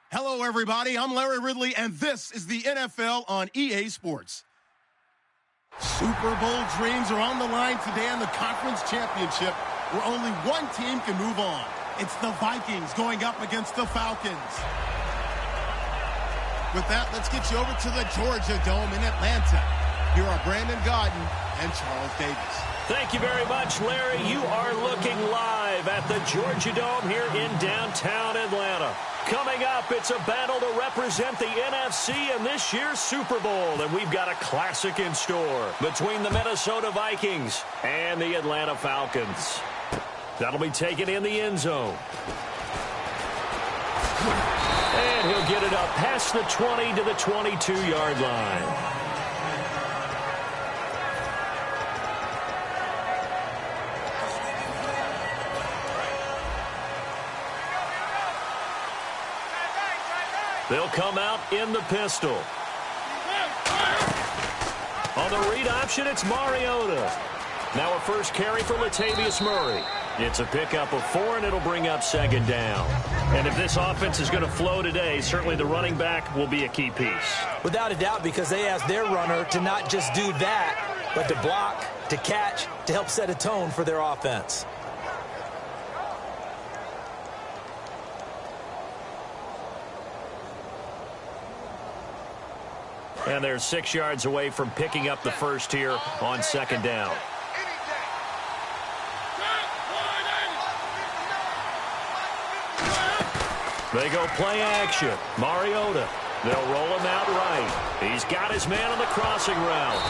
Hello, everybody. I'm Larry Ridley, and this is the NFL on EA Sports. Super Bowl dreams are on the line today in the conference championship, where only one team can move on. It's the Vikings going up against the Falcons. With that, let's get you over to the Georgia Dome in Atlanta. Here are Brandon Gaudin and Charles Davis. Thank you very much, Larry. You are looking live at the Georgia Dome here in downtown Atlanta. Coming up, it's a battle to represent the NFC in this year's Super Bowl, and we've got a classic in store between the Minnesota Vikings and the Atlanta Falcons. That'll be taken in the end zone. And he'll get it up past the 20 to the 22-yard line. They'll come out in the pistol. On the read option, it's Mariota. Now a first carry for Latavius Murray. It's a pickup of 4, and it'll bring up second down. And if this offense is going to flow today, certainly the running back will be a key piece. Without a doubt, because they asked their runner to not just do that, but to block, to catch, to help set a tone for their offense. And they're 6 yards away from picking up the first here on second down. They go play action. Mariota. They'll roll him out right. He's got his man on the crossing route.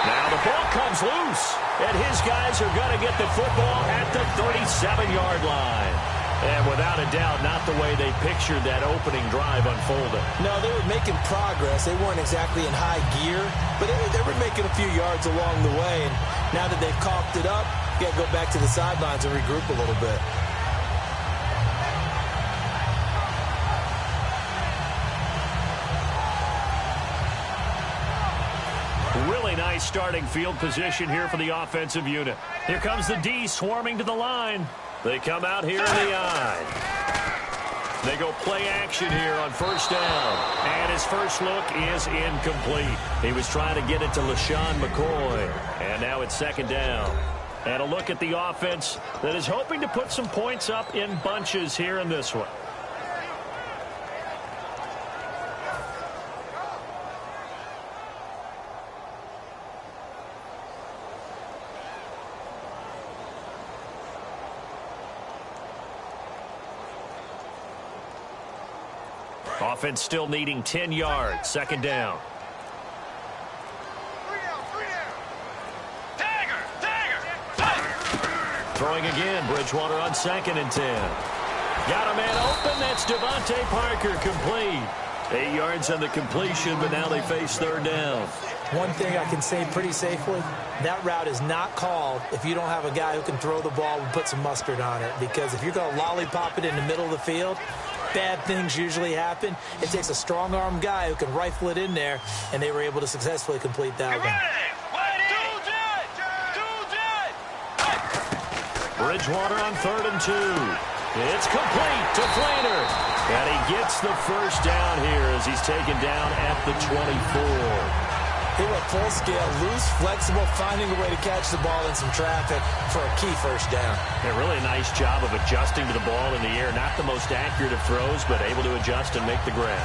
Now the ball comes loose, and his guys are going to get the football at the 37-yard line. And without a doubt, not the way they pictured that opening drive unfolding. No, they were making progress. They weren't exactly in high gear, but they were making a few yards along the way. And now that they've coughed it up, you got to go back to the sidelines and regroup a little bit. Really nice starting field position here for the offensive unit. Here comes the D swarming to the line. They come out here in the eye. They go play action here on first down. And his first look is incomplete. He was trying to get it to LaShawn McCoy. And now it's second down. And a look at the offense that is hoping to put some points up in bunches here in this one. Offense still needing 10 yards. Second down. Throwing again. Bridgewater on second and 10. Got a man open. That's Devontae Parker, complete. 8 yards on the completion, but now they face third down. One thing I can say pretty safely, that route is not called if you don't have a guy who can throw the ball and put some mustard on it. Because if you're going to lollipop it in the middle of the field, bad things usually happen. It takes a strong-arm guy who can rifle it in there, and they were able to successfully complete that one. Bridgewater on third and 2. It's complete to Flainer. And he gets the first down here as he's taken down at the 24. They were full scale, loose, flexible, finding a way to catch the ball in some traffic for a key first down. A really nice job of adjusting to the ball in the air. Not the most accurate of throws, but able to adjust and make the grab.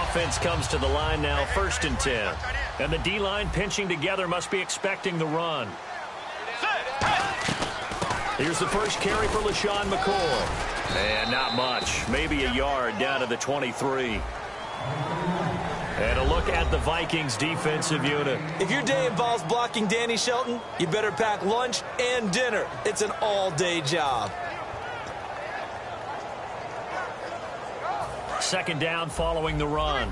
Offense comes to the line now, first and 10. And the D-line pinching together must be expecting the run. Here's the first carry for LaShawn McCoy. And not much. Maybe a yard down to the 23. And a look at the Vikings defensive unit. If your day involves blocking Danny Shelton, you better pack lunch and dinner. It's an all-day job. Second down following the run.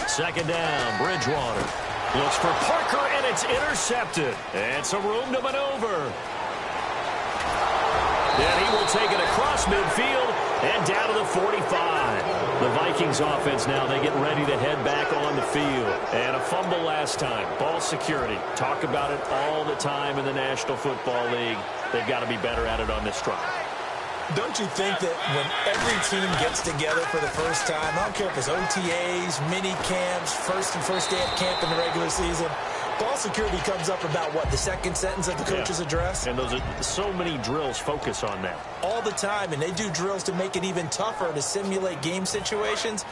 Second down, Bridgewater. Looks for Parker, and it's intercepted. And some room to maneuver. And he will take it across midfield and down to the 45. The Vikings offense now, they get ready to head back on the field. And a fumble last time. Ball security. Talk about it all the time in the National Football League. They've got to be better at it on this drive. Don't you think that when every team gets together for the first time, I don't care if it's OTAs, mini camps, first day at camp in the regular season, ball security comes up about, what, the second sentence of the coach's address? And those are so many drills focus on that. All the time, and they do drills to make it even tougher to simulate game situations.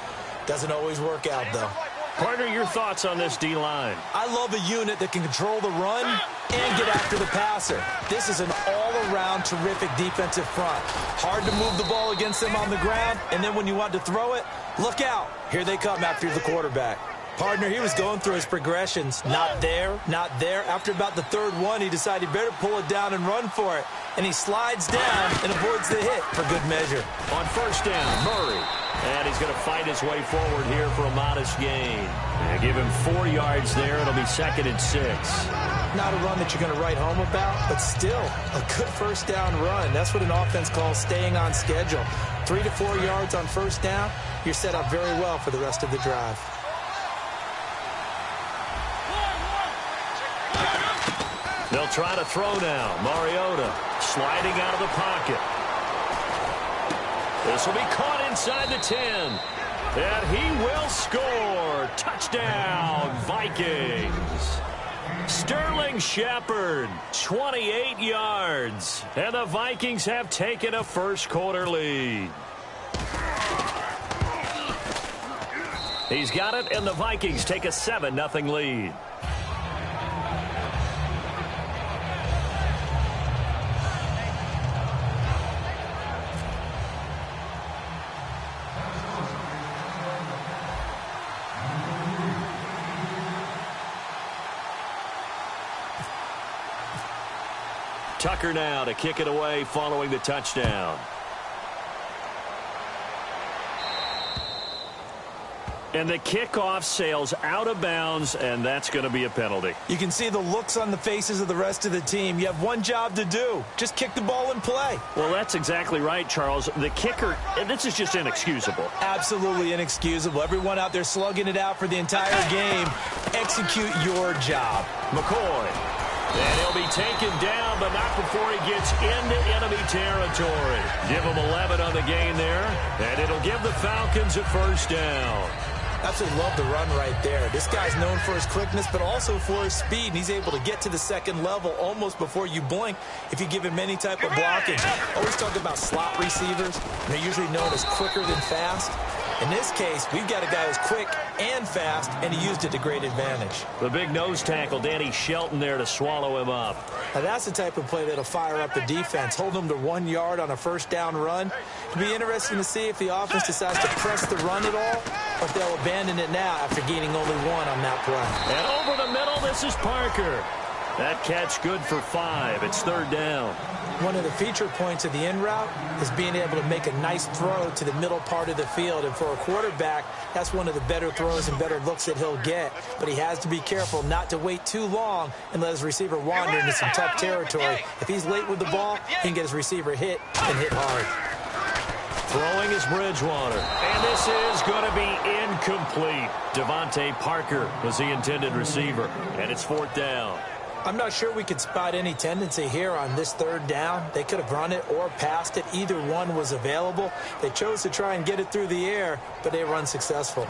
Doesn't always work out, though. Partner, your thoughts on this D-line? I love a unit that can control the run and get after the passer. This is an all-around terrific defensive front. Hard to move the ball against them on the ground, and then when you want to throw it, look out. Here they come after the quarterback. Partner, he was going through his progressions. Not there, not there. After about the third one, he decided he better pull it down and run for it. And he slides down and avoids the hit for good measure. On first down, Murray. And he's going to fight his way forward here for a modest gain. And give him 4 yards there. It'll be second and 6. Not a run that you're going to write home about, but still a good first down run. That's what an offense calls staying on schedule. 3 to 4 yards on first down, you're set up very well for the rest of the drive. They'll try to throw now. Mariota sliding out of the pocket. This will be caught inside the 10. And he will score. Touchdown, Vikings. Sterling Shepard, 28 yards. And the Vikings have taken a first quarter lead. He's got it, and the Vikings take a 7-0 lead. Tucker now to kick it away following the touchdown. And the kickoff sails out of bounds, and that's going to be a penalty. You can see the looks on the faces of the rest of the team. You have one job to do. Just kick the ball and play. Well, that's exactly right, Charles. The kicker, and this is just inexcusable. Absolutely inexcusable. Everyone out there slugging it out for the entire game. Execute your job. McCoy. And he'll be taken down, but not before he gets into enemy territory. Give him 11 on the gain there, and it'll give the Falcons a first down. Absolutely love the run right there. This guy's known for his quickness, but also for his speed. And he's able to get to the second level almost before you blink if you give him any type of blocking. Always talk about slot receivers. They're usually known as quicker than fast. In this case, we've got a guy who's quick and fast, and he used it to great advantage. The big nose tackle, Danny Shelton, there to swallow him up. Now, that's the type of play that'll fire up the defense. Hold them to 1 yard on a first down run. It'll be interesting to see if the offense decides to press the run at all, or if they'll abandon it now after gaining only one on that play. And over the middle, this is Parker. That catch good for 5. It's third down. One of the feature points of the in route is being able to make a nice throw to the middle part of the field. And for a quarterback, that's one of the better throws and better looks that he'll get. But he has to be careful not to wait too long and let his receiver wander into some tough territory. If he's late with the ball, he can get his receiver hit and hit hard. Throwing is Bridgewater. And this is going to be incomplete. Devontae Parker was the intended receiver. And it's fourth down. I'm not sure we could spot any tendency here on this third down. They could have run it or passed it. Either one was available. They chose to try and get it through the air, but they were unsuccessful.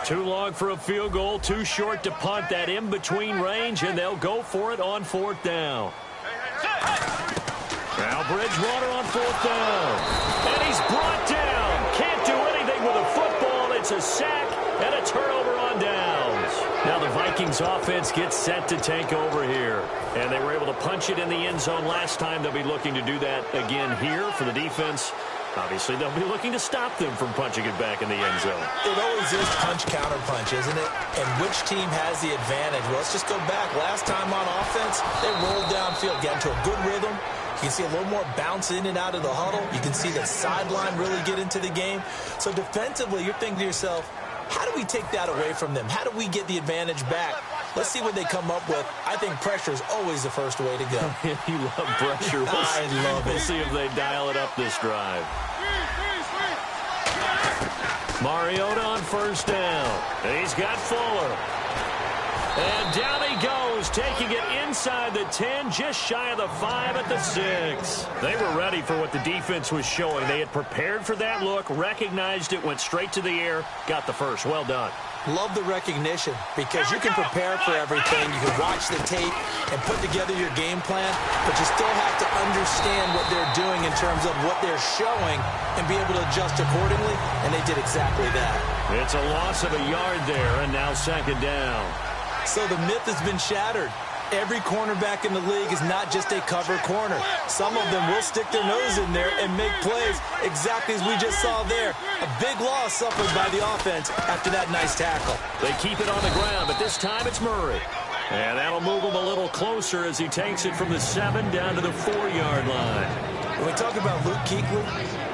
Too long for a field goal, too short to punt. That in-between range, and they'll go for it on fourth down. Now Bridgewater on fourth down. And he's brought down. Can't do anything with a football. It's a sack and a turnover on downs. Now the Vikings offense gets set to take over here. And they were able to punch it in the end zone last time. They'll be looking to do that again here for the defense. Obviously, they'll be looking to stop them from punching it back in the end zone. It always is punch-counter-punch, isn't it? And which team has the advantage? Well, let's just go back. Last time on offense, they rolled downfield, got into a good rhythm. You can see a little more bounce in and out of the huddle. You can see the sideline really get into the game. So defensively, you're thinking to yourself, how do we take that away from them? How do we get the advantage back? Let's see what they come up with. I think pressure is always the first way to go. You love pressure. I love it. We'll see if they dial it up this drive. Mariota on first down. He's got Fuller. And down he goes, taking it inside the 10, just shy of the 5 at the 6. They were ready for what the defense was showing. They had prepared for that look, recognized it, went straight to the air, got the first. Well done. Love the recognition because you can prepare for everything. You can watch the tape and put together your game plan, but you still have to understand what they're doing in terms of what they're showing and be able to adjust accordingly, and they did exactly that. It's a loss of a yard there, and now second down. So the myth has been shattered. Every cornerback in the league is not just a cover corner. Some of them will stick their nose in there and make plays exactly as we just saw there. A big loss suffered by the offense after that nice tackle. They keep it on the ground, but this time it's Murray. And that'll move him a little closer as he takes it from the 7 down to the 4-yard line. When we talk about Luke Kuechly,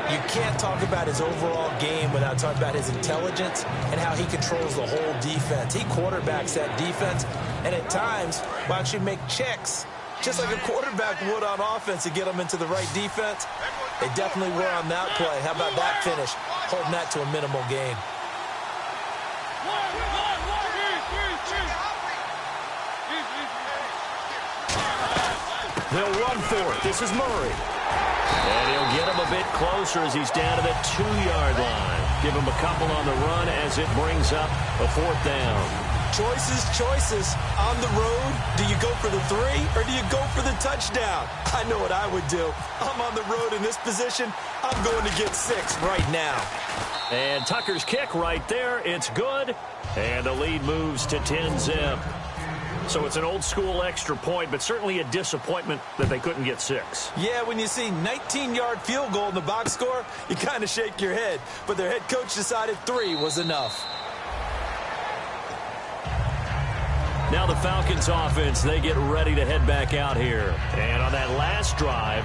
you can't talk about his overall game without talking about his intelligence and how he controls the whole defense. He quarterbacks that defense, and at times will actually make checks, just like a quarterback would on offense to get them into the right defense. They definitely were on that play. How about that finish? Holding that to a minimal gain. They'll run for it. This is Murray. And he'll get him a bit closer as he's down to the 2-yard line. Give him a couple on the run as it brings up a fourth down. Choices. On the road, do you go for the 3 or do you go for the touchdown? I know what I would do. I'm on the road in this position. I'm going to get 6 right now. And Tucker's kick right there. It's good. And the lead moves to 10-zip. So it's an old-school extra point, but certainly a disappointment that they couldn't get 6. Yeah, when you see 19-yard field goal in the box score, you kind of shake your head. But their head coach decided 3 was enough. Now the Falcons offense, they get ready to head back out here. And on that last drive,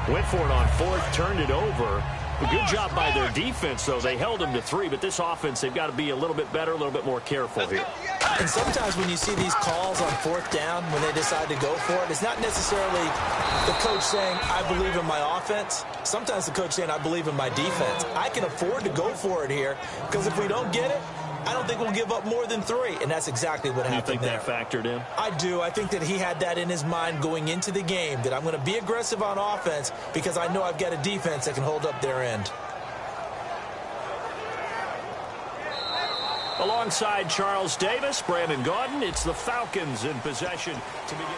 went for it on 4th, turned it over. A good job by their defense, though. They held them to 3, but this offense, they've got to be a little bit better, a little bit more careful here. And sometimes when you see these calls on 4th down, when they decide to go for it, it's not necessarily the coach saying, I believe in my offense. Sometimes the coach saying, I believe in my defense. I can afford to go for it here, because if we don't get it, I don't think we'll give up more than 3, and that's exactly what happened there. You think that factored in? I do. I think that he had that in his mind going into the game, that I'm going to be aggressive on offense because I know I've got a defense that can hold up their end. Alongside Charles Davis, Brandon Gaudin, it's the Falcons in possession to begin.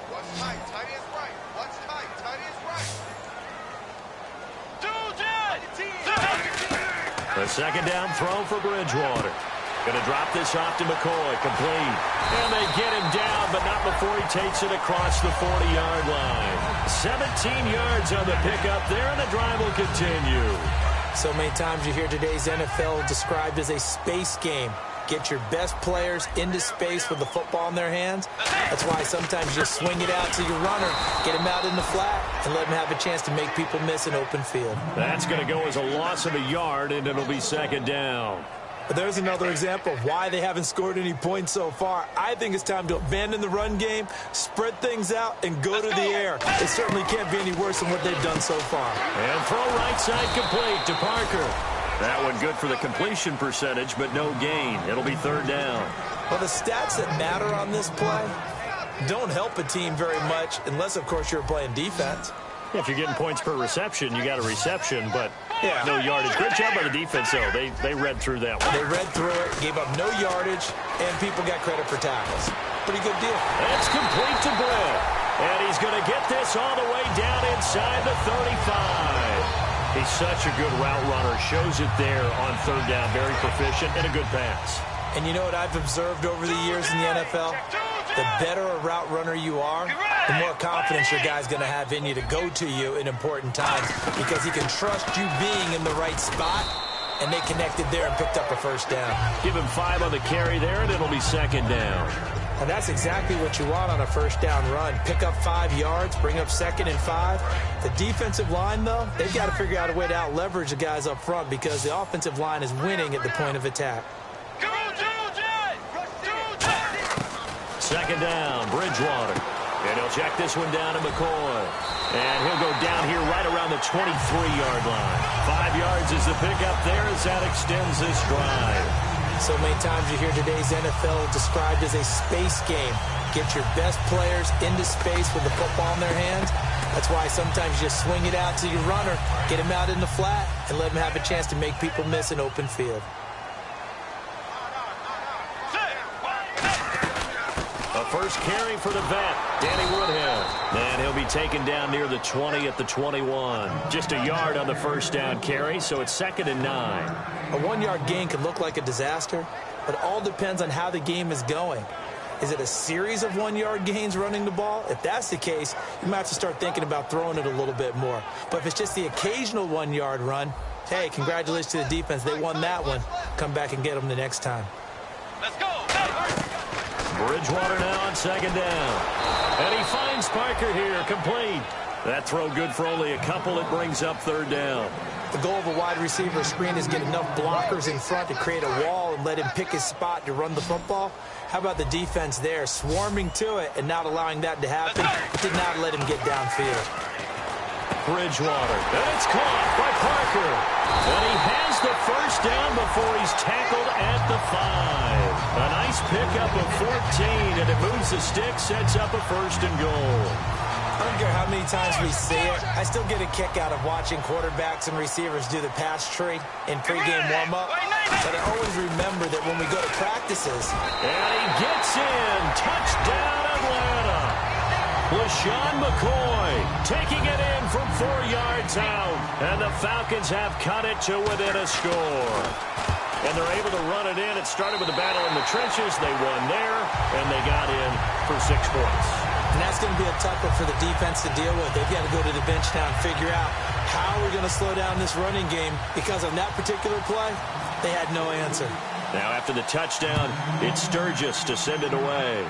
What's tight? Tight is right. What's tight? Tight is right. The second down throw for Bridgewater. Going to drop this off to McCoy. Complete. And they get him down, but not before he takes it across the 40-yard line. 17 yards on the pickup there, and the drive will continue. So many times you hear today's NFL described as a space game. Get your best players into space with the football in their hands. That's why sometimes you just swing it out to your runner, get him out in the flat, and let him have a chance to make people miss an open field. That's going to go as a loss of a yard, and it'll be second down. But there's another example of why they haven't scored any points so far. I think it's time to abandon the run game, spread things out, and go to the air. It certainly can't be any worse than what they've done so far. And throw right side complete to Parker. That one good for the completion percentage, but no gain. It'll be third down. Well, the stats that matter on this play don't help a team very much unless, of course, you're playing defense. If you're getting points per reception, you got a reception, but no yardage. Great job by the defense, though. They read through that one. They read through it, gave up no yardage, and people got credit for tackles. Pretty good deal. It's complete to Britt. And he's going to get this all the way down inside the 35. He's such a good route runner. Shows it there on third down. Very proficient and a good pass. And you know what I've observed over the years in the NFL? The better a route runner you are, the more confidence your guy's going to have in you to go to you in important times because he can trust you being in the right spot, and they connected there and picked up a first down. Give him 5 on the carry there, and it'll be second down. And that's exactly what you want on a first down run. Pick up 5 yards, bring up second and 5. The defensive line, though, they've got to figure out a way to out-leverage the guys up front because the offensive line is winning at the point of attack. Second down, Bridgewater. And he'll check this one down to McCoy. And he'll go down here right around the 23-yard line. 5 yards is the pickup there as that extends this drive. So many times you hear today's NFL described as a space game. Get your best players into space with the football in their hands. That's why sometimes you just swing it out to your runner, get him out in the flat, and let him have a chance to make people miss an open field. A first carry for the vet, Danny Woodhead. And he'll be taken down near the 20 at the 21. Just a yard on the first down carry, so it's second and 9. A 1-yard gain can look like a disaster, but it all depends on how the game is going. Is it a series of 1-yard gains running the ball? If that's the case, you might have to start thinking about throwing it a little bit more. But if it's just the occasional 1-yard run, hey, congratulations to the defense. They won that one. Come back and get them the next time. Let's go. Bridgewater now on second down. And he finds Parker here, complete. That throw good for only a couple. It brings up third down. The goal of a wide receiver screen is get enough blockers in front to create a wall and let him pick his spot to run the football. How about the defense there, swarming to it and not allowing that to happen? It did not let him get downfield. Bridgewater, and it's caught by Parker. And he has the first down before he's tackled at the 5. A nice pickup of 14, and it moves the stick, sets up a first and goal. I don't care how many times we see it. I still get a kick out of watching quarterbacks and receivers do the pass tree in pregame warm-up. But I always remember that when we go to practices. And he gets in. Touchdown, Atlanta. LaShawn McCoy taking it in from 4 yards out. And the Falcons have cut it to within a score. And they're able to run it in. It started with a battle in the trenches. They won there, and they got in for 6 points. And that's going to be a tough one for the defense to deal with. They've got to go to the bench now and figure out how we're going to slow down this running game, because on that particular play, they had no answer. Now after the touchdown, it's Sturgis to send it away.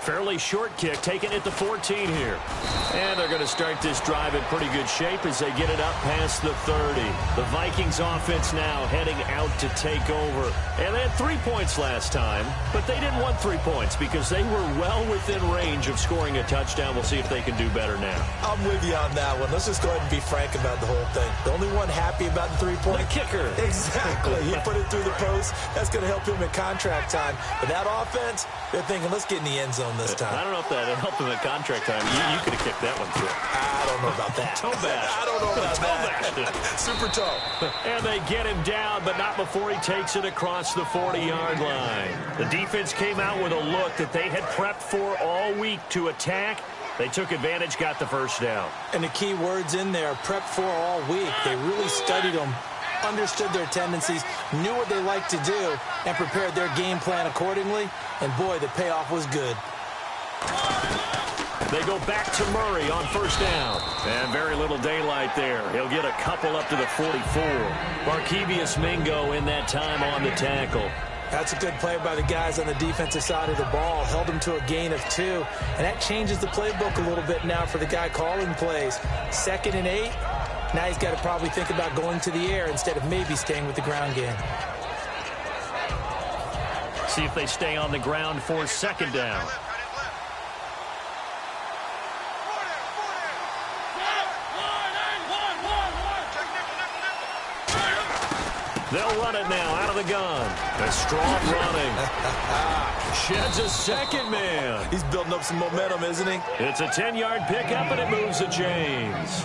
Fairly short kick, taken at the 14 here. And they're going to start this drive in pretty good shape as they get it up past the 30. The Vikings offense now heading out to take over. And they had 3 points last time, but they didn't want 3 points because they were well within range of scoring a touchdown. We'll see if they can do better now. I'm with you on that one. Let's just go ahead and be frank about the whole thing. The only one happy about the 3-point? The kicker. Exactly. He put it through the post. That's going to help him at contract time. But that offense, they're thinking, let's get in the end zone this time. I don't know if that helped him at contract time. You could have kicked that one through. I don't know about that. Toe bash. I don't know about that. Super toe. And they get him down, but not before he takes it across the 40-yard line. The defense came out with a look that they had prepped for all week to attack. They took advantage, got the first down. And the key words in there, prepped for all week. They really studied them, understood their tendencies, knew what they liked to do, and prepared their game plan accordingly. And, boy, the payoff was good. They go back to Murray on first down. And very little daylight there. He'll get a couple up to the 44. Barkevius Mingo in that time on the tackle. That's a good play by the guys on the defensive side of the ball. Held them to a gain of 2. And that changes the playbook a little bit now for the guy calling plays. 2nd and 8. Now he's got to probably think about going to the air instead of maybe staying with the ground game. See if they stay on the ground for 2nd down. They'll run it now out of the gun. A strong running. Sheds a 2nd man. He's building up some momentum, isn't he? It's a 10-yard pickup, and it moves the chains.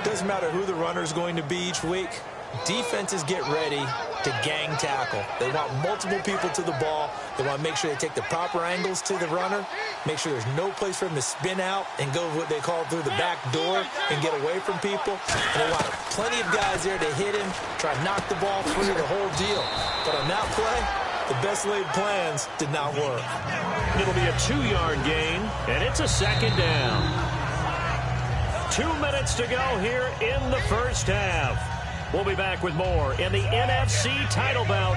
Doesn't matter who the runner is going to be each week. Defenses get ready to gang tackle. They want multiple people to the ball. They want to make sure they take the proper angles to the runner, make sure there's no place for him to spin out and go what they call through the back door and get away from people. And they want plenty of guys there to hit him, try to knock the ball free, the whole deal. But on that play, the best laid plans did not work. It'll be a 2-yard gain, and it's a 2nd down. 2 minutes to go here in the first half. We'll be back with more in the NFC title bout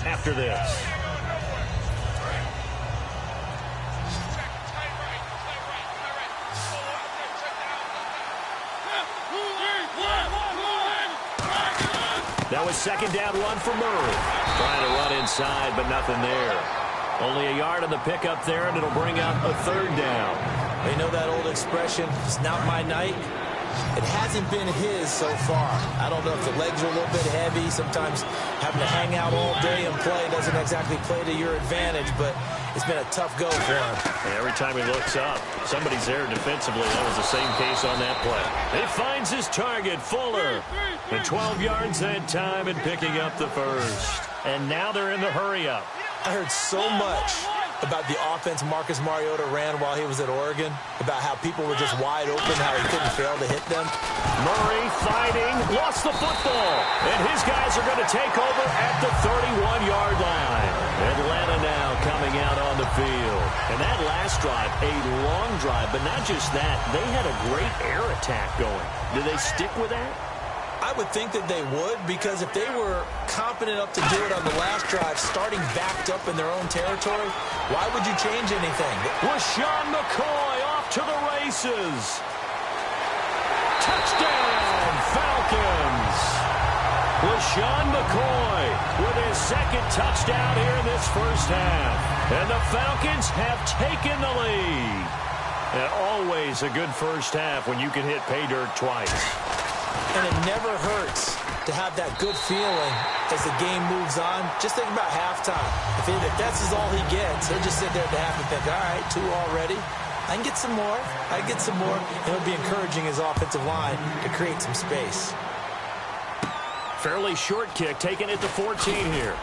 after this. That was 2nd down run for Murray. Trying to run inside, but nothing there. Only a yard on the pickup there, and it'll bring up a 3rd down. You know that old expression, it's not my night? It hasn't been his so far. I don't know if the legs are a little bit heavy. Sometimes having to hang out all day and play doesn't exactly play to your advantage, but it's been a tough go for him. And every time he looks up, somebody's there defensively. That was the same case on that play. He finds his target, Fuller. And 12 yards that time and picking up the first. And now they're in the hurry-up. I heard so much about the offense Marcus Mariota ran while he was at Oregon, about how people were just wide open, how he couldn't fail to hit them. Murray fighting, lost the football, and his guys are going to take over at the 31-yard line. Atlanta now coming out on the field. And that last drive, a long drive, but not just that, they had a great air attack going. Do they stick with that? I would think that they would, because if they were competent enough to do it on the last drive, starting backed up in their own territory, why would you change anything? LaShawn McCoy off to the races. Touchdown, Falcons. LaShawn McCoy with his 2nd touchdown here in this first half. And the Falcons have taken the lead. And always a good first half when you can hit pay dirt twice. And it never hurts to have that good feeling as the game moves on. Just think about halftime. If that's all he gets, he'll just sit there at the half and think, all right, 2 already. I can get some more. And it'll be encouraging his offensive line to create some space. Fairly short kick, taking it to 14 here.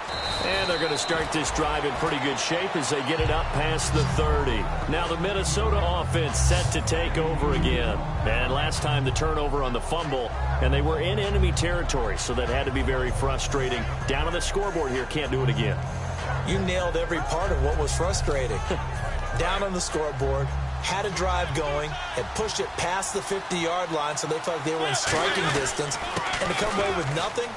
And they're going to start this drive in pretty good shape as they get it up past the 30. Now the Minnesota offense set to take over again. And last time the turnover on the fumble, and they were in enemy territory, so that had to be very frustrating. Down on the scoreboard here, can't do it again. You nailed every part of what was frustrating. Down on the scoreboard, had a drive going, had pushed it past the 50-yard line so they felt like they were in striking distance, and to come away with nothing,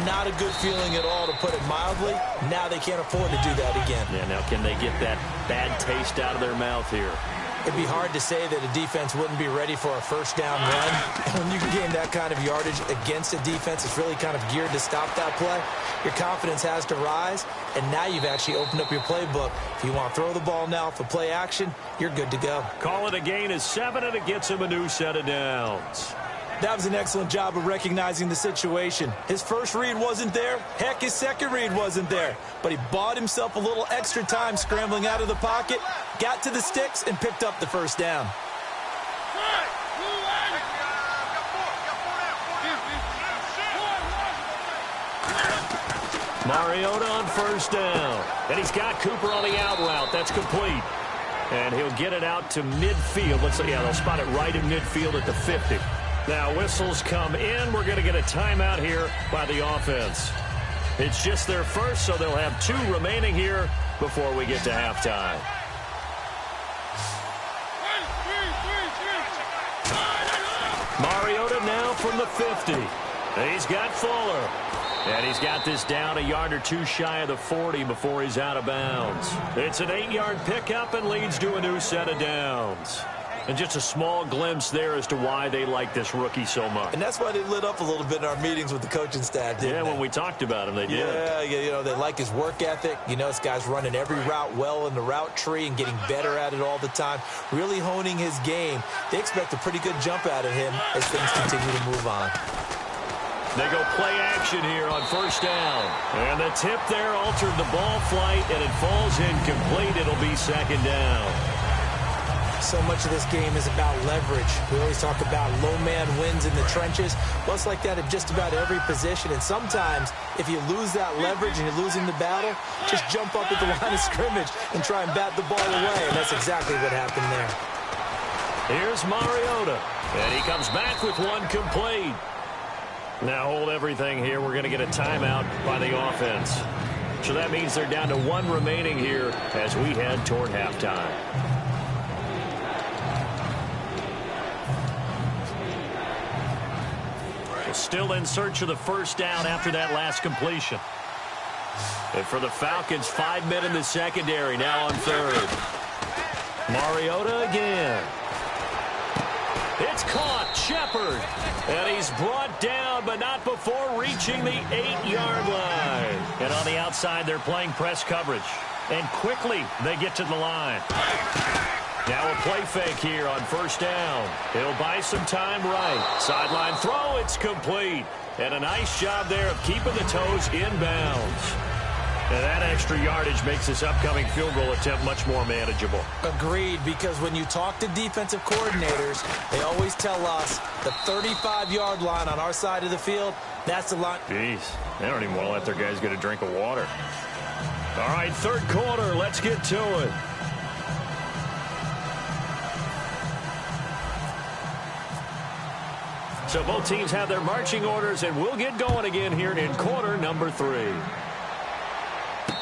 not a good feeling at all, to put it mildly. Now they can't afford to do that again. Yeah, now can they get that bad taste out of their mouth here? It'd be hard to say that a defense wouldn't be ready for a first down run. When you can gain that kind of yardage against a defense that's really kind of geared to stop that play, your confidence has to rise, and now you've actually opened up your playbook. If you want to throw the ball now for play action, you're good to go. Call it a gain of 7, and it gets him a new set of downs. That was an excellent job of recognizing the situation. His first read wasn't there. Heck, his second read wasn't there. But he bought himself a little extra time scrambling out of the pocket, got to the sticks, and picked up the first down. Mariota on first down. And he's got Cooper on the out route. That's complete. And he'll get it out to midfield. Let's see, yeah, they'll spot it right in midfield at the 50. Now whistles come in. We're going to get a timeout here by the offense. It's just their first, so they'll have 2 remaining here before we get to halftime. Mariota now from the 50. He's got Fuller. And he's got this down a yard or 2 shy of the 40 before he's out of bounds. It's an 8-yard pickup and leads to a new set of downs. And just a small glimpse there as to why they like this rookie so much. And that's why they lit up a little bit in our meetings with the coaching staff, didn't they? When we talked about him, they did. Yeah, you know, they like his work ethic. You know, this guy's running every route well in the route tree and getting better at it all the time, really honing his game. They expect a pretty good jump out of him as things continue to move on. They go play action here on first down. And the tip there altered the ball flight, and it falls incomplete. It'll be second down. So much of this game is about leverage. We always talk about low man wins in the trenches. Well, it's like that at just about every position. And sometimes, if you lose that leverage and you're losing the battle, just jump up at the line of scrimmage and try and bat the ball away. And that's exactly what happened there. Here's Mariota. And he comes back with one complete. Now hold everything here. We're going to get a timeout by the offense. So that means they're down to 1 remaining here as we head toward halftime. Still in search of the first down after that last completion. And for the Falcons, 5 men in the secondary now on third. Mariota again. It's caught. Shepard. And he's brought down, but not before reaching the 8-yard line. And on the outside, they're playing press coverage. And quickly, they get to the line. Now a play fake here on first down. He'll buy some time right. Sideline throw, it's complete. And a nice job there of keeping the toes inbounds. And that extra yardage makes this upcoming field goal attempt much more manageable. Agreed, because when you talk to defensive coordinators, they always tell us the 35-yard line on our side of the field, that's the line. Jeez, they don't even want to let their guys get a drink of water. All right, third quarter, let's get to it. So both teams have their marching orders, and we'll get going again here in quarter number 3.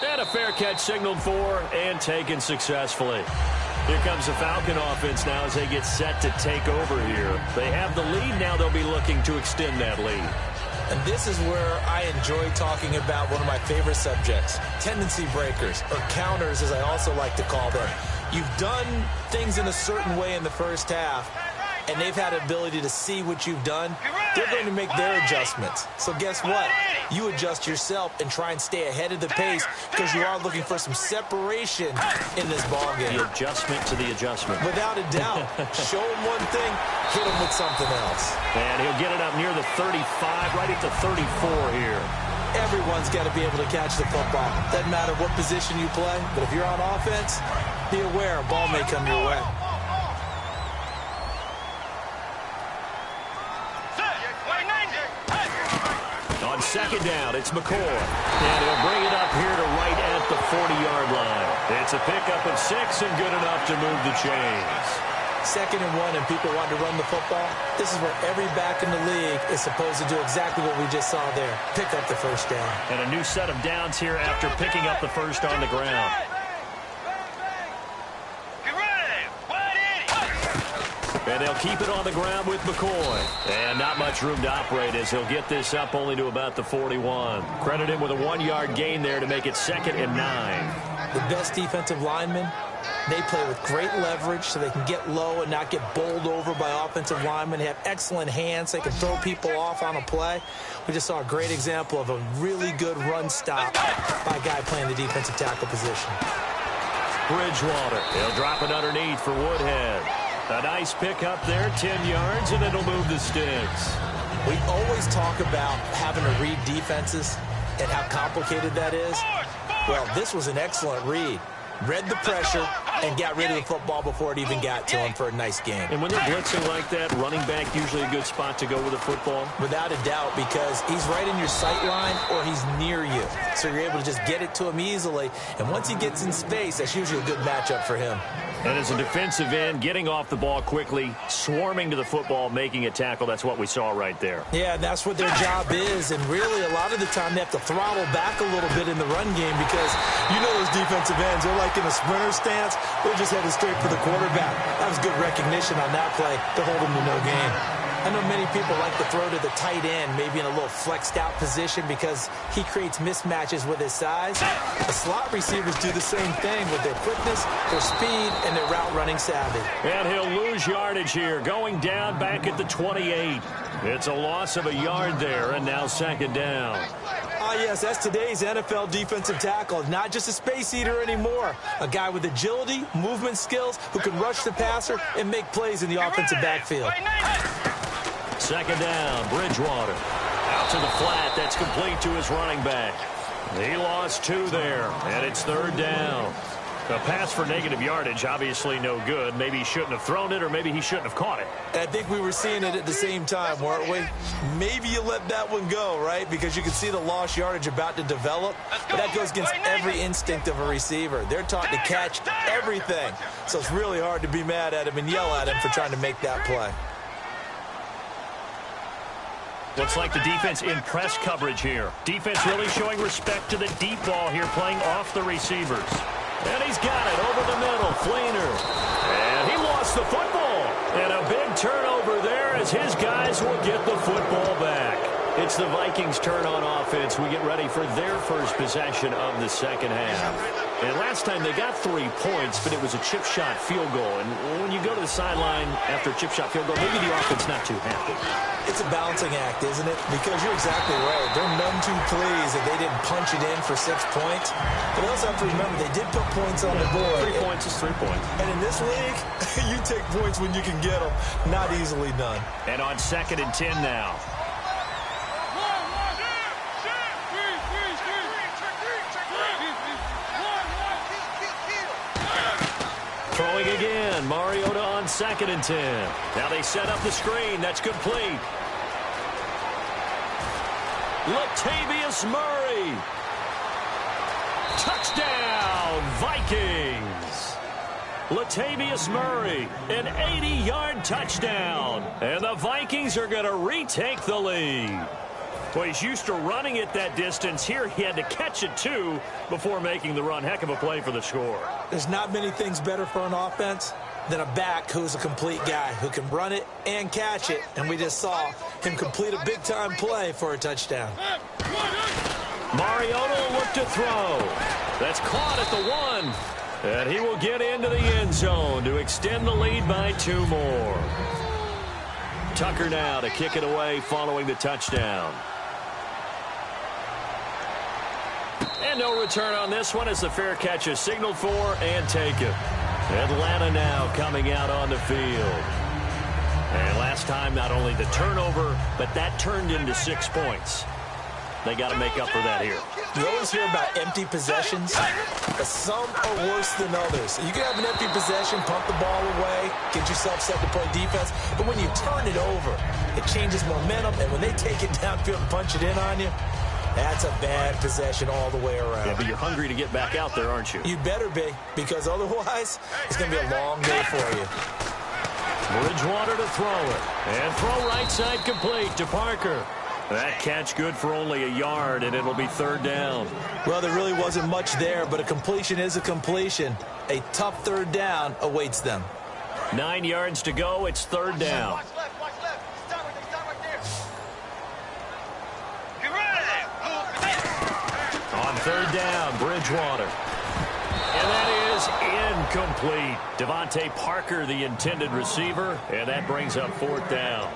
And a fair catch signaled for and taken successfully. Here comes the Falcon offense now as they get set to take over here. They have the lead. Now they'll be looking to extend that lead. And this is where I enjoy talking about one of my favorite subjects, tendency breakers, or counters as I also like to call them. You've done things in a certain way in the first half, and they've had the ability to see what you've done. They're going to make their adjustments. So guess what? You adjust yourself and try and stay ahead of the pace because you are looking for some separation in this ballgame. The adjustment to the adjustment. Without a doubt. Show him one thing, hit him with something else. And he'll get it up near the 35, right at the 34 here. Everyone's got to be able to catch the football. Doesn't matter what position you play, but if you're on offense, be aware a ball may come your way. On second down, it's McCoy. And he'll bring it up here to right at the 40-yard line. It's a pickup of 6 and good enough to move the chains. 2nd and 1 and people want to run the football. This is where every back in the league is supposed to do exactly what we just saw there. Pick up the first down. And a new set of downs here after picking up the first on the ground. And they'll keep it on the ground with McCoy. And not much room to operate as he'll get this up only to about the 41. Credit him with a 1-yard gain there to make it 2nd and 9. The best defensive linemen, they play with great leverage so they can get low and not get bowled over by offensive linemen. They have excellent hands. They can throw people off on a play. We just saw a great example of a really good run stop by a guy playing the defensive tackle position. Bridgewater. He'll drop it underneath for Woodhead. A nice pick up there, 10 yards, and it'll move the sticks. We always talk about having to read defenses and how complicated that is. Well, this was an excellent read. Read the pressure and got rid of the football before it even got to him for a nice game. And when they're blitzing like that, running back usually a good spot to go with the football? Without a doubt, because he's right in your sight line or he's near you. So you're able to just get it to him easily. And once he gets in space, that's usually a good matchup for him. And as a defensive end, getting off the ball quickly, swarming to the football, making a tackle, that's what we saw right there. Yeah, and that's what their job is. And really, a lot of the time, they have to throttle back a little bit in the run game because you know those defensive ends, they're like in a sprinter stance. They're just headed straight for the quarterback. That was good recognition on that play to hold him to no gain. I know many people like to throw to the tight end, maybe in a little flexed out position because he creates mismatches with his size. The slot receivers do the same thing with their quickness, their speed, and their route running savvy. And he'll lose yardage here, going down back at the 28. It's a loss of a yard there, and now 2nd down. Ah, yes, that's today's NFL defensive tackle. Not just a space eater anymore. A guy with agility, movement skills, who can rush the passer and make plays in the offensive backfield. 2nd down, Bridgewater. Out to the flat, that's complete to his running back. He lost 2 there, and it's 3rd down. A pass for negative yardage, obviously no good. Maybe he shouldn't have thrown it, or maybe he shouldn't have caught it. I think we were seeing it at the same time, weren't we? Maybe you let that one go, right? Because you can see the lost yardage about to develop. But that goes against every instinct of a receiver. They're taught to catch everything. So it's really hard to be mad at him and yell at him for trying to make that play. Looks like the defense in press coverage here. Defense really showing respect to the deep ball here, playing off the receivers. And he's got it over the middle, Fleener. And he lost the football. And a big turnover there as his guys will get the football back. It's the Vikings' turn on offense. We get ready for their first possession of the 2nd half. And last time they got 3 points, but it was a chip shot field goal. And when you go to the sideline after a chip shot field goal, maybe the offense not too happy. It's a balancing act, isn't it? Because you're exactly right. They're none too pleased that they didn't punch it in for 6 points. But also have to remember, they did put points on the board. 3 points is 3 points. And in this league, you take points when you can get them. Not easily done. And on 2nd and 10 now. Throwing again, Mariota on 2nd and 10. Now they set up the screen. That's complete. Latavius Murray. Touchdown, Vikings. Latavius Murray, an 80-yard touchdown. And the Vikings are going to retake the lead. Well, he's used to running it that distance. Here he had to catch it, too, before making the run. Heck of a play for the score. There's not many things better for an offense than a back who's a complete guy who can run it and catch it. And we just saw him complete a big-time play for a touchdown. Mariota will look to throw. That's caught at the 1. And he will get into the end zone to extend the lead by 2 more. Tucker now to kick it away following the touchdown. And no return on this one as the fair catch is signaled for and taken. Atlanta now coming out on the field. And last time, not only the turnover, but that turned into 6 points. They got to make up for that here. You always hear about empty possessions, but some are worse than others. You can have an empty possession, pump the ball away, get yourself set to play defense, but when you turn it over, it changes momentum, and when they take it downfield and punch it in on you, that's a bad possession all the way around. Yeah, but you're hungry to get back out there, aren't you? You better be, because otherwise, it's going to be a long day for you. Bridgewater to throw it. And throw right side complete to Parker. That catch good for only a yard, and it'll be third down. Well, there really wasn't much there, but a completion is a completion. A tough third down awaits them. 9 yards to go. It's third down. Watch left, watch left. Stop right there. Get right there. On third down, Bridgewater. And that is incomplete. Devontae Parker, the intended receiver, and that brings up fourth down.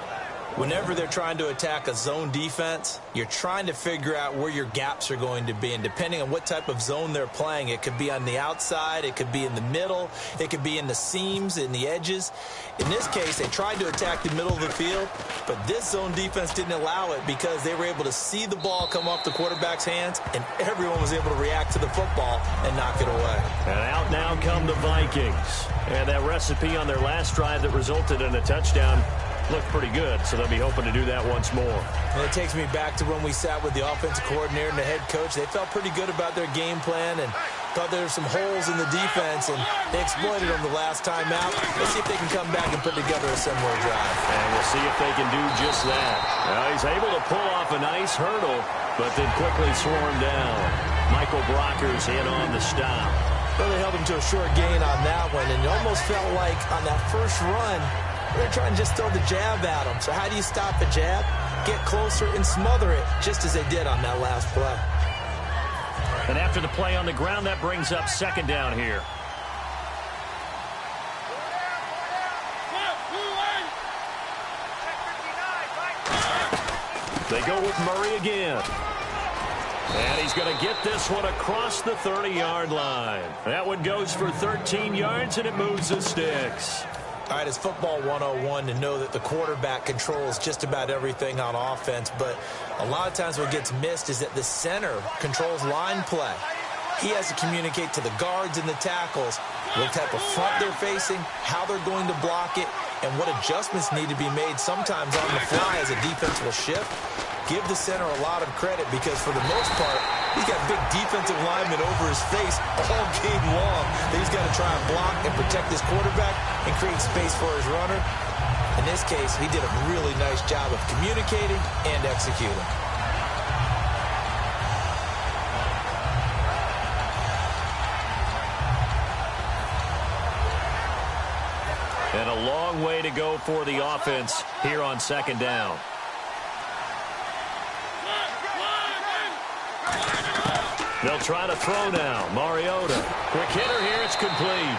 Whenever they're trying to attack a zone defense, you're trying to figure out where your gaps are going to be. And depending on what type of zone they're playing, it could be on the outside, it could be in the middle, it could be in the seams, in the edges. In this case, they tried to attack the middle of the field, but this zone defense didn't allow it because they were able to see the ball come off the quarterback's hands, and everyone was able to react to the football and knock it away. And out now come the Vikings. And that recipe on their last drive that resulted in a touchdown looked pretty good, so they'll be hoping to do that once more. And it takes me back to when we sat with the offensive coordinator and the head coach. They felt pretty good about their game plan and thought there were some holes in the defense, and they exploited them the last time out. Let's see if they can come back and put together a similar drive. And we'll see if they can do just that. Now he's able to pull off a nice hurdle, but then quickly swarm down. Michael Brocker's in on the stop. Well, they held him to a short gain on that one, and it almost felt like on that first run, they're trying to just throw the jab at him. So how do you stop the jab? Get closer and smother it, just as they did on that last play. And after the play on the ground, that brings up second down here. They go with Murray again. And he's going to get this one across the 30-yard line. That one goes for 13 yards, and it moves the sticks. All right, it's football 101 to know that the quarterback controls just about everything on offense, but a lot of times what gets missed is that the center controls line play. He has to communicate to the guards and the tackles what type of front they're facing, how they're going to block it, and what adjustments need to be made sometimes on the fly as a defense will shift. Give the center a lot of credit because for the most part, he's got big defensive linemen over his face all game long. He's got to try and block and protect his quarterback and create space for his runner. In this case, he did a really nice job of communicating and executing. And a long way to go for the offense here on second down. They'll try to throw now. Mariota. Quick hitter here. It's complete.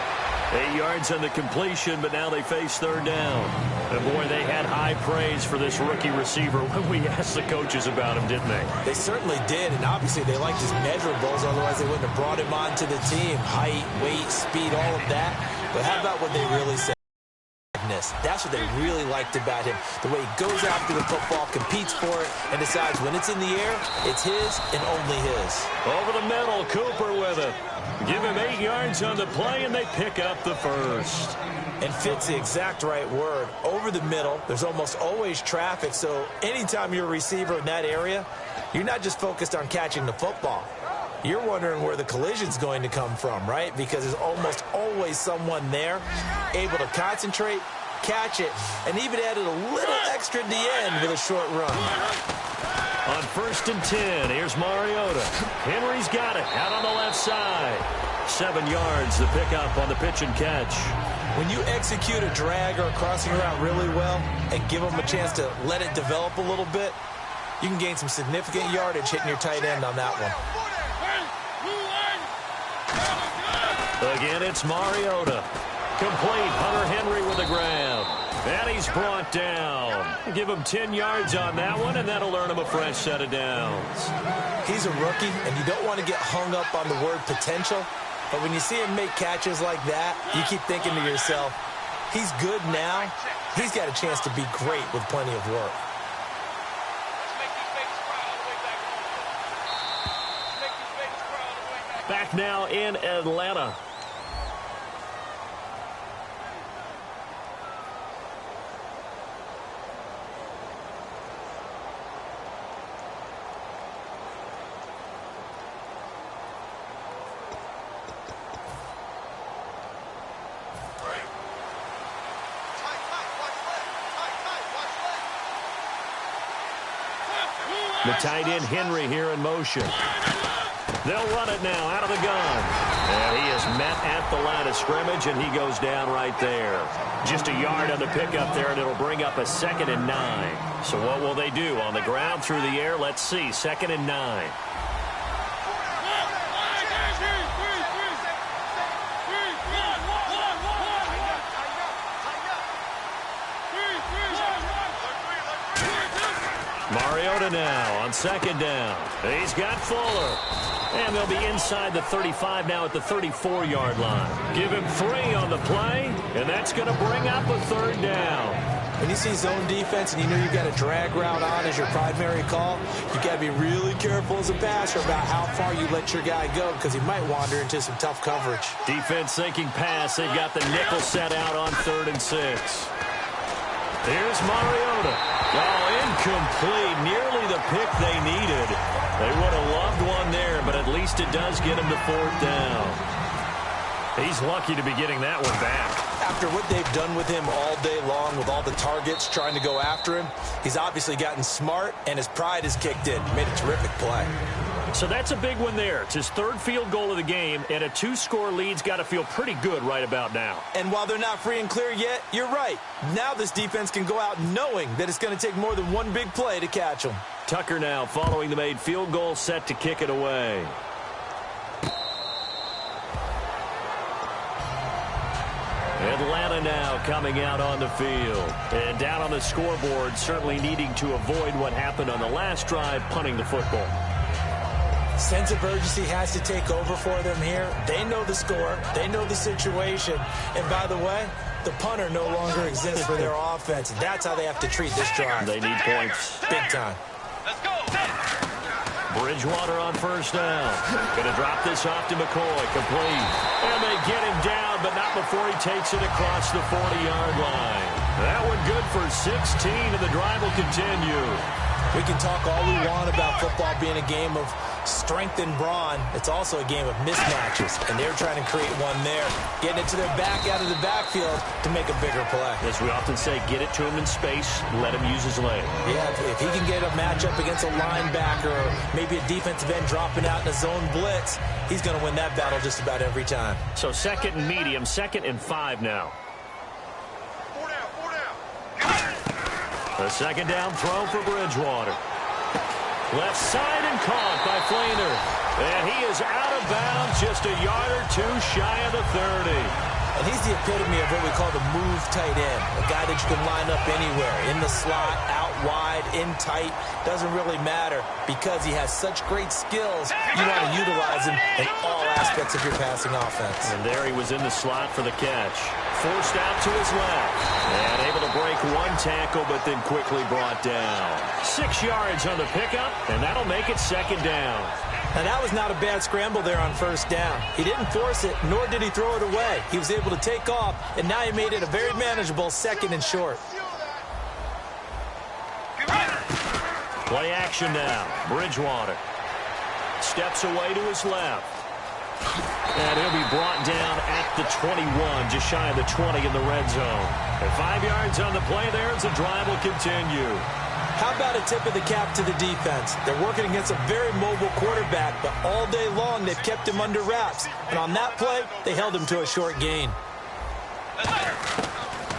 8 yards on the completion, but now they face third down. And boy, they had high praise for this rookie receiver when we asked the coaches about him, didn't they? They certainly did, and obviously they liked his measurables, otherwise they wouldn't have brought him onto the team. Height, weight, speed, all of that. But how about what they really said? That's what they really liked about him. The way he goes after the football, competes for it, and decides when it's in the air, it's his and only his. Over the middle, Cooper with it. Give him 8 yards on the play, and they pick up the first. And fit's the exact right word. Over the middle, there's almost always traffic, so anytime you're a receiver in that area, you're not just focused on catching the football. You're wondering where the collision's going to come from, right? Because there's almost always someone there able to concentrate, catch it, and even added a little extra at the end with a short run. On 1st and 10, here's Mariota. Henry's got it out on the left side. 7 yards, the pickup on the pitch and catch. When you execute a drag or a crossing route really well and give them a chance to let it develop a little bit, you can gain some significant yardage hitting your tight end on that one. Again, it's Mariota. Complete. Hunter Henry with the grab. And he's brought down. Give him 10 yards on that one, and that'll earn him a fresh set of downs. He's a rookie, and you don't want to get hung up on the word potential. But when you see him make catches like that, you keep thinking to yourself, he's good now. He's got a chance to be great with plenty of work. Back now in Atlanta. The tight end, Henry, here in motion. They'll run it now out of the gun. And he is met at the line of scrimmage, and he goes down right there. Just a yard on the pickup there, and it'll bring up a 2nd and 9. So what will they do? On the ground, through the air? Let's see. 2nd and 9. Mariota now on 2nd down. He's got Fuller. And they'll be inside the 35 now at the 34-yard line. Give him 3 on the play, and that's going to bring up a 3rd down. When you see zone defense and you know you've got a drag route on as your primary call, you got to be really careful as a passer about how far you let your guy go because he might wander into some tough coverage. Defense thinking pass. They've got the nickel set out on 3rd and 6. Here's Mariota. Oh, incomplete. Nearly the pick they needed. They would have loved one there, but at least it does get him to 4th down. He's lucky to be getting that one back. After what they've done with him all day long with all the targets trying to go after him, he's obviously gotten smart, and his pride has kicked in. Made a terrific play. So that's a big one there. It's his 3rd field goal of the game, and a 2-score lead's got to feel pretty good right about now. And while they're not free and clear yet, you're right. Now this defense can go out knowing that it's going to take more than one big play to catch them. Tucker now following the made field goal, set to kick it away. Atlanta now coming out on the field. And down on the scoreboard, certainly needing to avoid what happened on the last drive, punting the football. Sense of urgency has to take over for them here. They know the score. They know the situation. And by the way, the punter no longer exists for their offense. That's how they have to treat this drive. They need points. Big time. Let's go. Bridgewater on 1st down. Going to drop this off to McCoy. Complete. And they get him down, but not before he takes it across the 40-yard line. That one good for 16, and the drive will continue. We can talk all we want about football being a game of strength and brawn. It's also a game of mismatches, and they're trying to create one there, getting it to their back out of the backfield to make a bigger play. As we often say, get it to him in space, let him use his leg. Yeah, if he can get a matchup against a linebacker or maybe a defensive end dropping out in a zone blitz, he's going to win that battle just about every time. So 2nd and medium, 2nd and 5 now. 4 down, 4 down. A 2nd down throw for Bridgewater. Left side and caught by Flainer. And he is out of bounds, just a yard or 2 shy of the 30. And he's the epitome of what we call the move tight end. A guy that you can line up anywhere. In the slot, out wide, in tight. Doesn't really matter because he has such great skills. You want to utilize him in all aspects of your passing offense. And there he was in the slot for the catch. Forced out to his left. And able to break 1 tackle, but then quickly brought down. 6 yards on the pickup, and that'll make it 2nd down. Now, that was not a bad scramble there on 1st down. He didn't force it, nor did he throw it away. He was able to take off, and now he made it a very manageable 2nd and short. Play action now. Bridgewater steps away to his left. And he'll be brought down at the 21, just shy of the 20 in the red zone. And 5 yards on the play there as the drive will continue. How about a tip of the cap to the defense? They're working against a very mobile quarterback, but all day long they've kept him under wraps. And on that play, they held him to a short gain.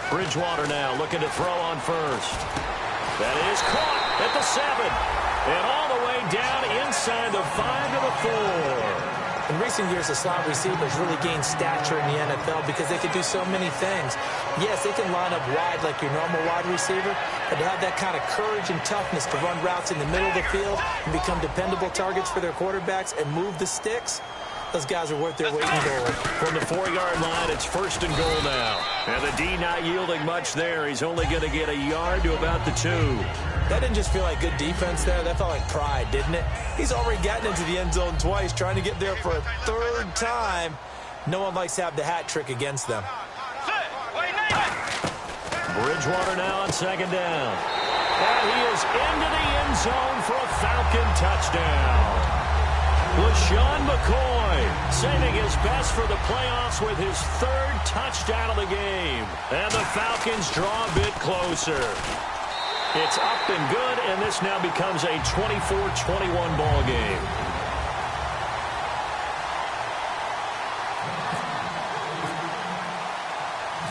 Bridgewater now looking to throw on 1st. That is caught at the 7. And all the way down inside the 5 to the 4. In recent years, the slot receivers really gained stature in the NFL because they could do so many things. Yes, they can line up wide like your normal wide receiver, but to have that kind of courage and toughness to run routes in the middle of the field and become dependable targets for their quarterbacks and move the sticks, those guys are worth their weight in gold. From the 4-yard line, it's 1st and goal now. And the D not yielding much there. He's only going to get a yard to about the 2. That didn't just feel like good defense there. That felt like pride, didn't it? He's already gotten into the end zone twice, trying to get there for a third time. No one likes to have the hat trick against them. Bridgewater now on second down. And he is into the end zone for a Falcon touchdown. LaShawn McCoy saving his best for the playoffs with his third touchdown of the game. And the Falcons draw a bit closer. It's up and good, and this now becomes a 24-21 ball game.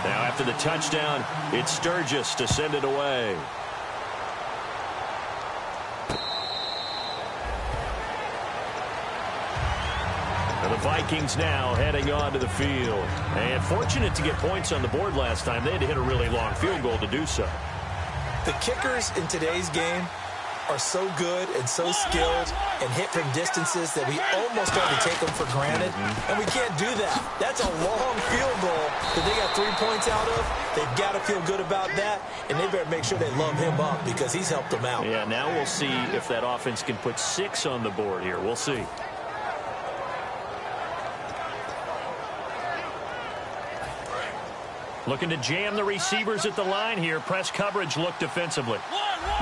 Now after the touchdown, it's Sturgis to send it away. And the Vikings now heading onto the field. And fortunate to get points on the board last time. They had to hit a really long field goal to do so. The kickers in today's game are so good and so skilled and hit from distances that we almost start to take them for granted. And we can't do that. That's a long field goal that they got 3 points out of. They've got to feel good about that, and they better make sure they love him up because he's helped them out. Yeah, now we'll see if that offense can put 6 on the board here. We'll see. Looking to jam the receivers at the line here. Press coverage look defensively.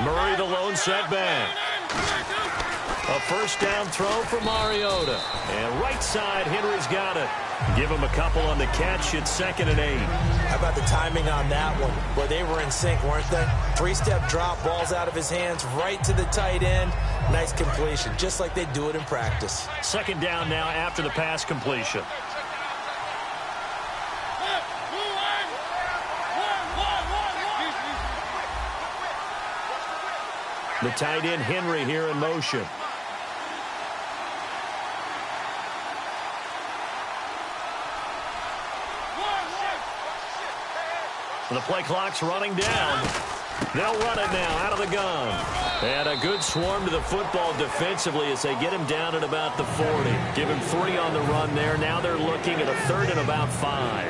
Murray the lone setback. A first down throw for Mariota. And right side, Henry's got it. Give him a couple on the catch. It's 2nd and 8. How about the timing on that one? Where they were in sync, weren't they? 3-step drop, balls out of his hands, right to the tight end. Nice completion, just like they do it in practice. 2nd down now after the pass completion. The tight end Henry here in motion. The play clock's running down. They'll run it now out of the gun. And a good swarm to the football defensively as they get him down at about the 40. Give him 3 on the run there. Now they're looking at a 3rd and about 5.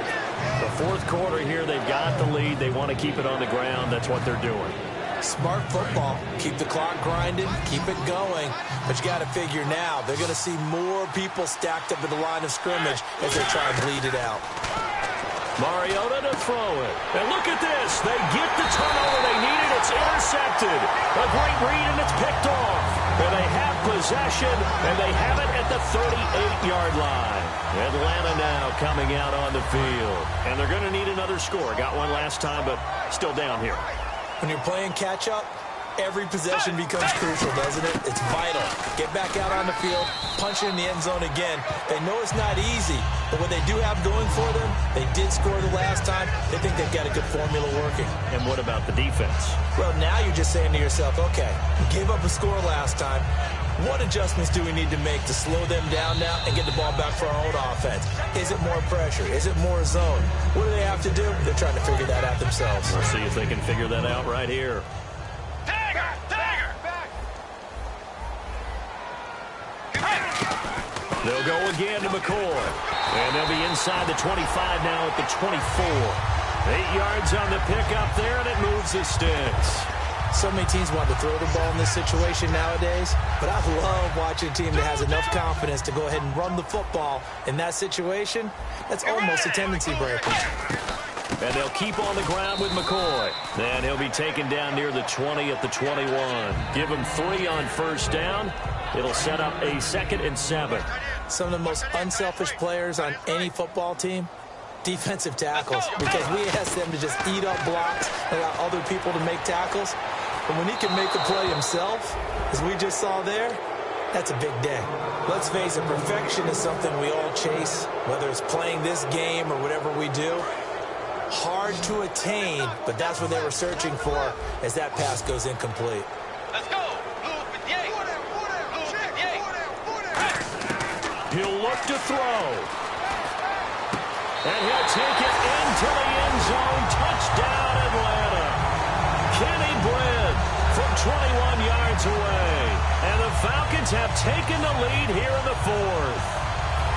The 4th quarter here, they've got the lead. They want to keep it on the ground. That's what they're doing. Smart football. Keep the clock grinding. Keep it going. But you got to figure now, they're going to see more people stacked up at the line of scrimmage as they try and bleed it out. Mariota to throw it. And look at this. They get the turnover they needed. It's intercepted. A great read, and it's picked off. And they have possession, and they have it at the 38-yard line. Atlanta now coming out on the field. And they're going to need another score. Got one last time, but still down here. When you're playing catch-up, every possession becomes crucial, doesn't it? It's vital. Get back out on the field, punch it in the end zone again. They know it's not easy, but what they do have going for them, they did score the last time. They think they've got a good formula working. And what about the defense? Well, now you're just saying to yourself, okay, we gave up a score last time. What adjustments do we need to make to slow them down now and get the ball back for our own offense? Is it more pressure? Is it more zone? What do they have to do? They're trying to figure that out themselves. We'll see if they can figure that out right here. They'll go again to McCoy. And they'll be inside the 25 now at the 24. 8 yards on the pickup there, and it moves the sticks. So many teams want to throw the ball in this situation nowadays, but I love watching a team that has enough confidence to go ahead and run the football in that situation. That's almost a tendency breaker. And they'll keep on the ground with McCoy. And he'll be taken down near the 20 at the 21. Give him 3 on first down. It'll set up a 2nd and 7. Some of the most unselfish players on any football team, defensive tackles, because we ask them to just eat up blocks and allow other people to make tackles. But when he can make the play himself, as we just saw there, that's a big day. Let's face it, perfection is something we all chase, whether it's playing this game or whatever we do. Hard to attain, but that's what they were searching for as that pass goes incomplete. Let's go. He'll look to throw. And he'll take it into the end zone. Touchdown, Atlanta. Kenny Britt from 21 yards away. And the Falcons have taken the lead here in the 4th.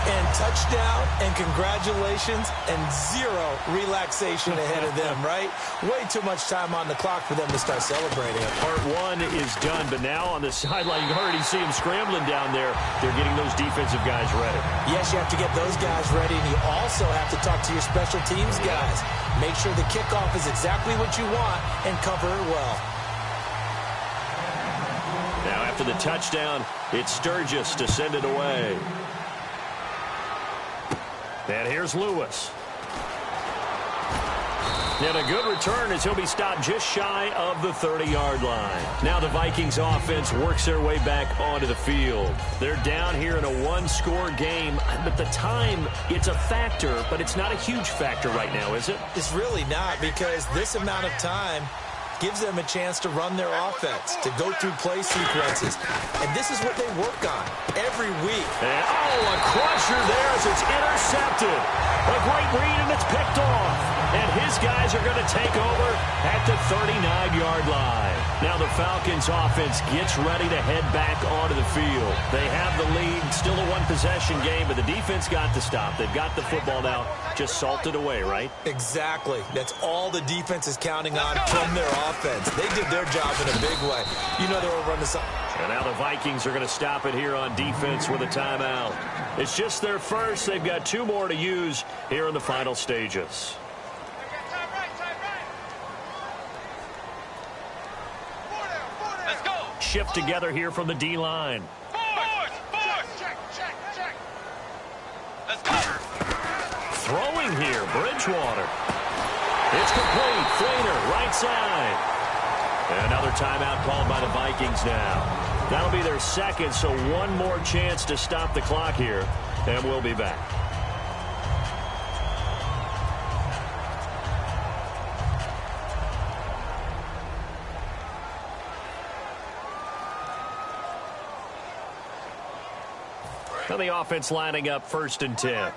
And touchdown and congratulations and zero relaxation ahead of them, right? Way too much time on the clock for them to start celebrating. Part one is done, but now on the sideline, you already see them scrambling down there. They're getting those defensive guys ready. Yes, you have to get those guys ready, and you also have to talk to your special teams guys. Make sure the kickoff is exactly what you want and cover it well. Now after the touchdown, it's Sturgis to send it away. And here's Lewis. And a good return as he'll be stopped just shy of the 30-yard line. Now the Vikings offense works their way back onto the field. They're down here in a one-score game, but the time, it's a factor, but it's not a huge factor right now, is it? It's really not, because this amount of time gives them a chance to run their offense, to go through play sequences. And this is what they work on every week. And, a crusher there as it's intercepted. A great read, and it's picked off. And his guys are going to take over at the 39-yard line. Now the Falcons offense gets ready to head back onto the field. They have the lead, still a one-possession game, but the defense got to stop. They've got the football now, just salted away, right? Exactly. That's all the defense is counting on from their offense. They did their job in a big way. You know they were running something. And now the Vikings are going to stop it here on defense with a timeout. It's just their first. They've got two more to use here in the final stages. Let's go. Shift together here from the D-line. Check. Let's go. Throwing here, Bridgewater. It's complete. Flainer, right side. And another timeout called by the Vikings now. That'll be their second, so one more chance to stop the clock here, and we'll be back. Now the offense lining up 1st and 10.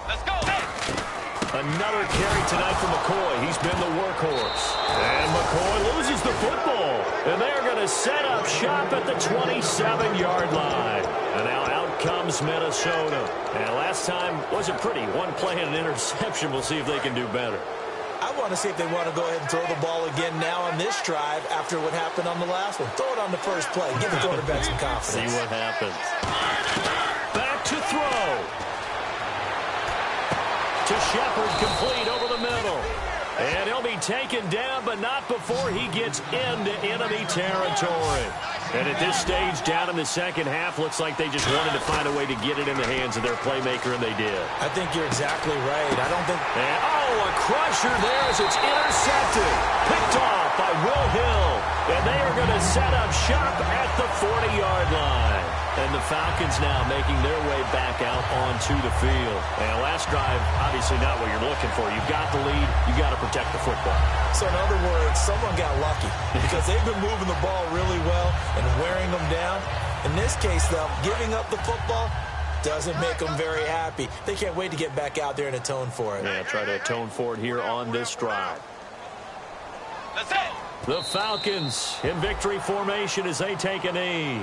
Let's go. Another carry tonight for McCoy. He's been the workhorse. And McCoy loses the football. And they're going to set up shop at the 27-yard line. And now out comes Minnesota. And last time wasn't pretty. One play and an interception. We'll see if they can do better. I want to see if they want to go ahead and throw the ball again now on this drive after what happened on the last one. Throw it on the first play. Give the quarterback some confidence. See what happens. Back to throw. To Shepard, complete over the middle. And he'll be taken down, but not before he gets into enemy territory. And at this stage, down in the second half, looks like they just wanted to find a way to get it in the hands of their playmaker, and they did. I think you're exactly right. I don't think... And, a crusher there as it's intercepted. Picked off by Will Hill. And they are going to set up shop at the 40-yard line. And the Falcons now making their way back out onto the field. And last drive, obviously not what you're looking for. You've got the lead. You've got to protect the football. So in other words, someone got lucky because they've been moving the ball really well and wearing them down. In this case, though, giving up the football doesn't make them very happy. They can't wait to get back out there and atone for it. Yeah, try to atone for it here on this drive. Let's go. The Falcons in victory formation as they take a knee.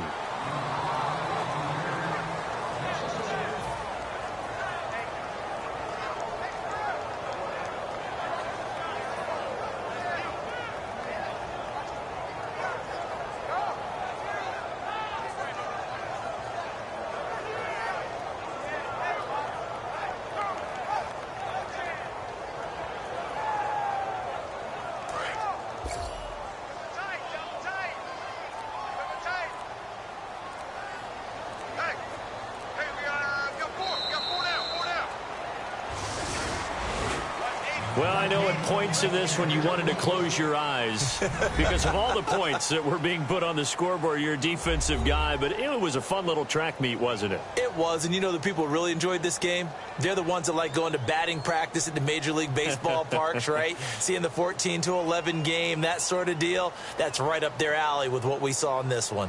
Well, I know at points in this when you wanted to close your eyes because of all the points that were being put on the scoreboard. You're a defensive guy, but it was a fun little track meet, wasn't it? It was, and you know the people who really enjoyed this game? They're the ones that like going to batting practice at the Major League Baseball parks, right? Seeing the 14-11 game, that sort of deal. That's right up their alley with what we saw in this one.